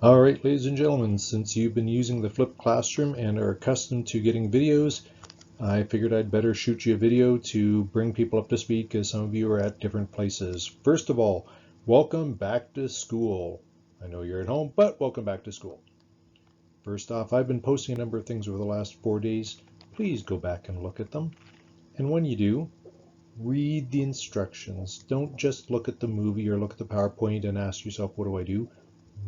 All right, ladies and gentlemen, since you've been using the flipped classroom and are accustomed to getting videos, I figured I'd better shoot you a video to bring people up to speed because some of you are at different places. First of all, welcome back to school. I know you're at home, but welcome back to school. First off, I've been posting a number of things over the last 4 days. Please go back and look at them. And when you do, read the instructions. Don't just look at the movie or look at the PowerPoint and ask yourself, what do I do?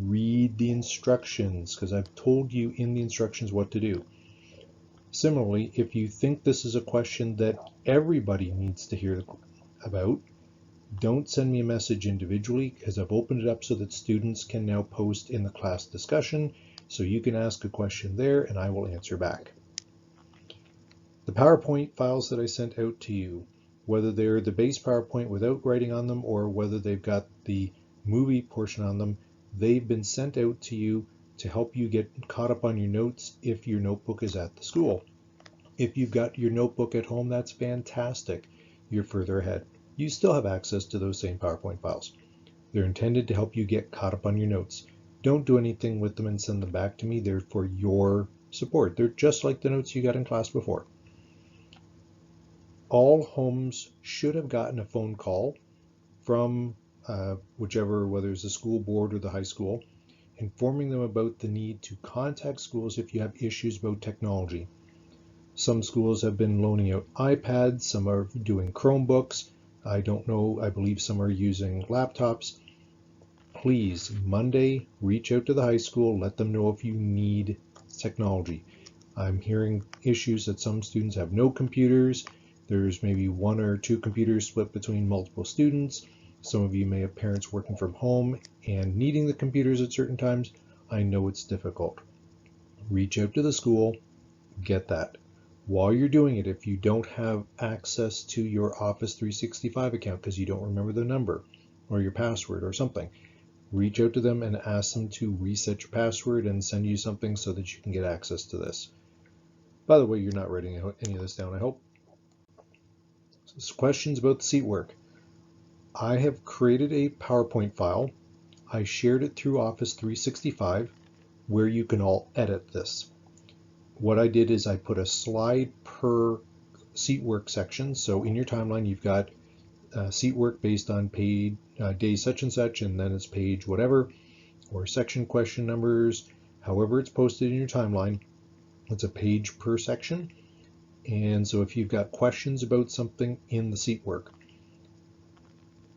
Read the instructions because I've told you in the instructions what to do. Similarly, if you think this is a question that everybody needs to hear about, don't send me a message individually because I've opened it up so that students can now post in the class discussion. So you can ask a question there and I will answer back. The PowerPoint files that I sent out to you, whether they're the base PowerPoint without writing on them or whether they've got the movie portion on them, they've been sent out to you to help you get caught up on your notes if your notebook is at the school. If you've got your notebook at home, that's fantastic. You're further ahead. You still have access to those same PowerPoint files. They're intended to help you get caught up on your notes. Don't do anything with them and send them back to me. They're for your support. They're just like the notes you got in class before. All homes should have gotten a phone call from whichever, whether it's the school board or the high school, informing them about the need to contact schools if you have issues about technology. Some schools have been loaning out iPads, some are doing Chromebooks. I don't know, I believe some are using laptops. Please, Monday, reach out to the high school, let them know if you need technology. I'm hearing issues that some students have no computers. There's maybe one or two computers split between multiple students. Some of you may have parents working from home and needing the computers at certain times. I know it's difficult. Reach out to the school, get that. While you're doing it, if you don't have access to your Office 365 account because you don't remember the number or your password or something, reach out to them and ask them to reset your password and send you something so that you can get access to this. By the way, you're not writing any of this down, I hope. Questions about the seat work. I have created a PowerPoint file. I shared it through Office 365 where you can all edit this. What I did is I put a slide per seat work section. So in your timeline, you've got seat work based on paid day such and such, and then it's page whatever, or section question numbers, however it's posted in your timeline. It's a page per section. And so if you've got questions about something in the seat work,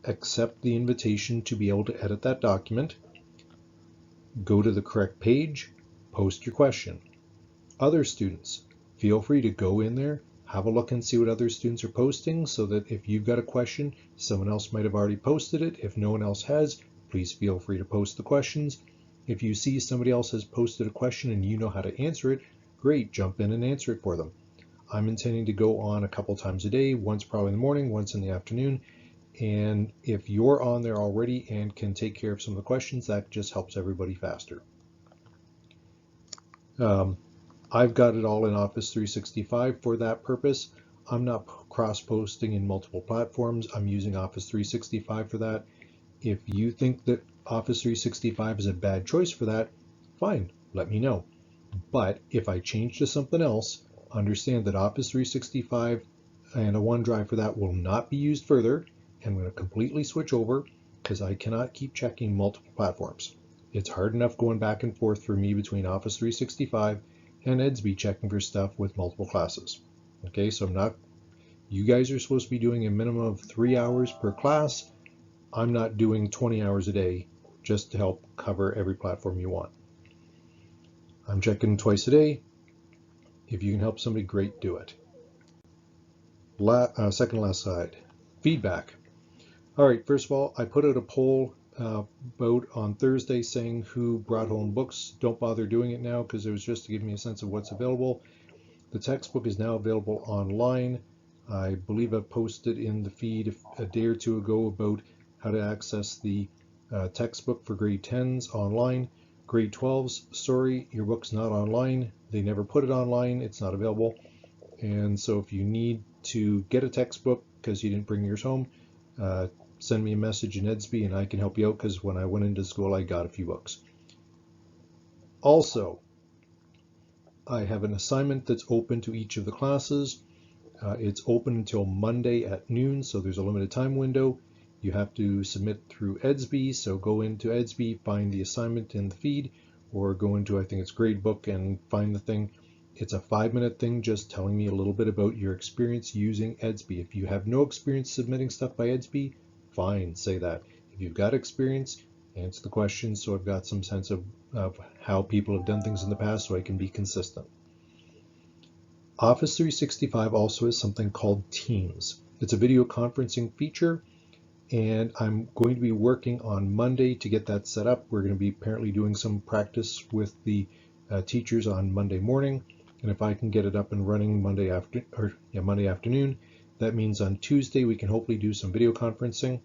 accept the invitation to be able to edit that document, go to the correct page, post your question. Other students, feel free to go in there, have a look and see what other students are posting so that if you've got a question, someone else might have already posted it. If no one else has, please feel free to post the questions. If you see somebody else has posted a question and you know how to answer it, great, jump in and answer it for them. I'm intending to go on a couple times a day, once probably in the morning, once in the afternoon. And if you're on there already and can take care of some of the questions, that just helps everybody faster. I've got it all in Office 365 for that purpose. I'm not cross-posting in multiple platforms. I'm using Office 365 for that. If you think that Office 365 is a bad choice for that, fine, let me know. But if I change to something else, understand that Office 365 and a OneDrive for that will not be used further. I'm going to completely switch over because I cannot keep checking multiple platforms. It's hard enough going back and forth for me between Office 365 and Edsby checking for stuff with multiple classes. Okay, so you guys are supposed to be doing a minimum of 3 hours per class. I'm not doing 20 hours a day just to help cover every platform you want. I'm checking twice a day. If you can help somebody, great, do it. Second last slide, feedback. All right, first of all, I put out a poll vote on Thursday saying who brought home books. Don't bother doing it now because it was just to give me a sense of what's available. The textbook is now available online. I believe I posted in the feed a day or two ago about how to access the textbook for grade 10s online. Grade 12s, sorry, your book's not online. They never put it online. It's not available. And so if you need to get a textbook because you didn't bring yours home, send me a message in Edsby and I can help you out because when I went into school, I got a few books. Also, I have an assignment that's open to each of the classes. It's open until Monday at noon, so there's a limited time window. You have to submit through Edsby, so go into Edsby, find the assignment in the feed, or go into, I think it's Gradebook, and find the thing. It's a 5-minute thing just telling me a little bit about your experience using Edsby. If you have no experience submitting stuff by Edsby, fine, say that. If you've got experience, answer the questions so I've got some sense of how people have done things in the past so I can be consistent. Office 365 also has something called Teams. It's a video conferencing feature, and I'm going to be working on Monday to get that set up. We're going to be apparently doing some practice with the teachers on Monday morning, and if I can get it up and running Monday afternoon, that means on Tuesday we can hopefully do some video conferencing.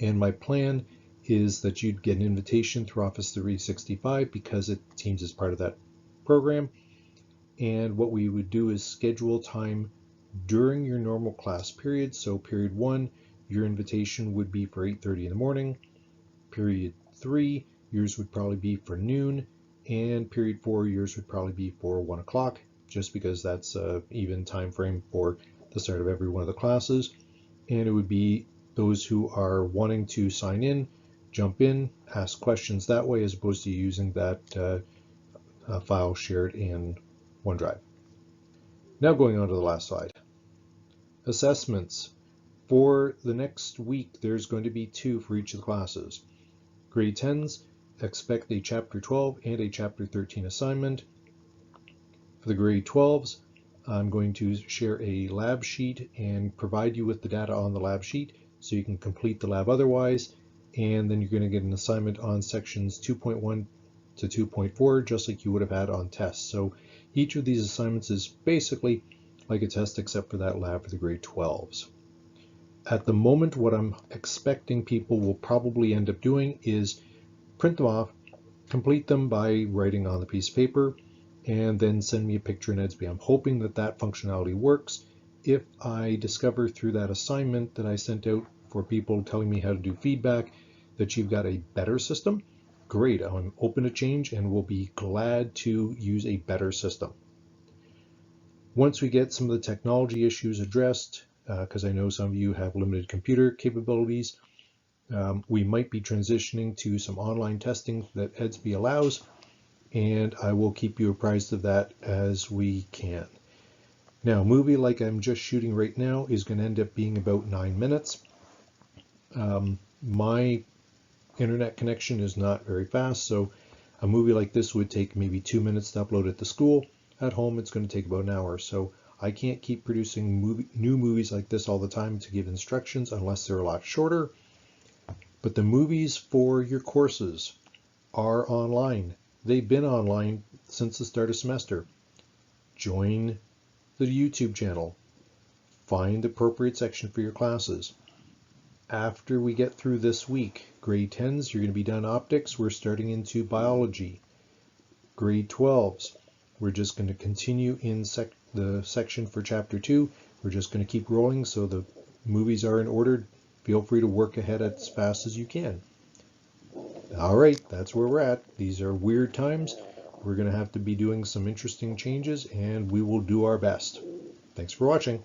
And my plan is that you'd get an invitation through Office 365 because Teams is part of that program. And what we would do is schedule time during your normal class period. So period 1, your invitation would be for 8:30 in the morning. Period 3, yours would probably be for noon. And period 4, yours would probably be for 1 o'clock, just because that's an even time frame for the start of every one of the classes. And it would be those who are wanting to sign in, jump in, ask questions that way, as opposed to using that file shared in OneDrive. Now going on to the last slide. Assessments. For the next week, there's going to be 2 for each of the classes. Grade 10s, expect a Chapter 12 and a Chapter 13 assignment. For the Grade 12s, I'm going to share a lab sheet and provide you with the data on the lab sheet so you can complete the lab otherwise, and then you're going to get an assignment on sections 2.1 to 2.4 just like you would have had on tests. So each of these assignments is basically like a test except for that lab for the grade 12s. At the moment, what I'm expecting people will probably end up doing is print them off, complete them by writing on the piece of paper, and then send me a picture in Edsby. I'm hoping that that functionality works. If I discover through that assignment that I sent out for people telling me how to do feedback that you've got a better system, great. I'm open to change and will be glad to use a better system. Once we get some of the technology issues addressed, because I know some of you have limited computer capabilities, we might be transitioning to some online testing that Edsby allows, and I will keep you apprised of that as we can. Now, a movie like I'm just shooting right now is going to end up being about 9 minutes. My internet connection is not very fast, so a movie like this would take maybe 2 minutes to upload at the school. At home, it's going to take about an hour, so I can't keep producing new movies like this all the time to give instructions unless they're a lot shorter. But the movies for your courses are online. They've been online since the start of semester. Join the YouTube channel. Find the appropriate section for your classes. After we get through this week, grade 10s, you're going to be done optics. We're starting into biology. Grade 12s, we're just going to continue in the section for chapter 2. We're just going to keep rolling so the movies are in order. Feel free to work ahead as fast as you can. All right, that's where we're at. These are weird times. We're going to have to be doing some interesting changes, and we will do our best. Thanks for watching.